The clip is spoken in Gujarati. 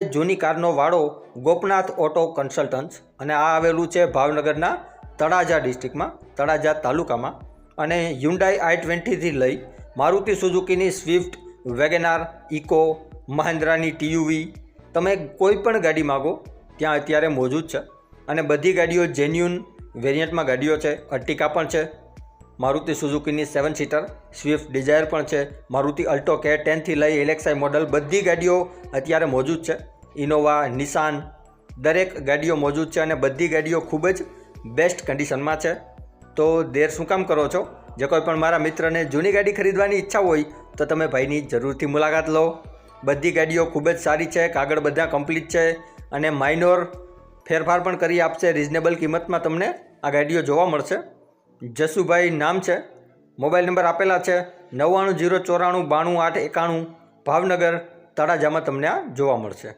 જૂની કારનો વાળો ગોપનાથ ઓટો કન્સલ્ટન્ટ્સ, અને આ આવેલું છે ભાવનગરના તળાજા ડિસ્ટ્રિક્ટમાં, તળાજા તાલુકામાં. અને હ્યુન્ડાઈ i20થી લઈ Maruti સુઝુકીની Swift, WagonR, eco, મહિન્દ્રાની TUV, તમે કોઈ પણ ગાડી માગો ત્યાં અત્યારે મોજૂદ છે. અને બધી ગાડીઓ જેન્યુન વેરિયન્ટમાં ગાડીઓ છે. અર્ટિકા પણ છે, મારુતિ સુઝુકીની 7 સીટર, સ્વિફ્ટ ડિઝાયર પણ છે, મારુતિ અલ્ટો કે 10થી લઈ એલેક્સાઈ મોડલ બધી ગાડીઓ અત્યારે મોજૂદ છે. ઇનોવા, નિસાન, દરેક ગાડીઓ મોજૂદ છે અને બધી ગાડીઓ ખૂબ જ બેસ્ટ કન્ડિશનમાં છે. તો દેર શું કામ કરો છો? જે કોઈ પણ મારા મિત્રને જૂની ગાડી ખરીદવાની ઈચ્છા હોય તો તમે ભાઈની જરૂરથી મુલાકાત લો. બધી ગાડીઓ ખૂબ જ સારી છે, કાગળ બધા કમ્પ્લીટ છે અને માઇનોર ફેરફાર પણ કરી આપશે. રિઝનેબલ કિંમતમાં તમને આ ગાડીઓ જોવા મળશે. જસુભાઈ નામ છે, મોબાઈલ નંબર આપેલા છે 9904949891, ભાવનગર તળાજામાં તમને આ જોવા મળશે.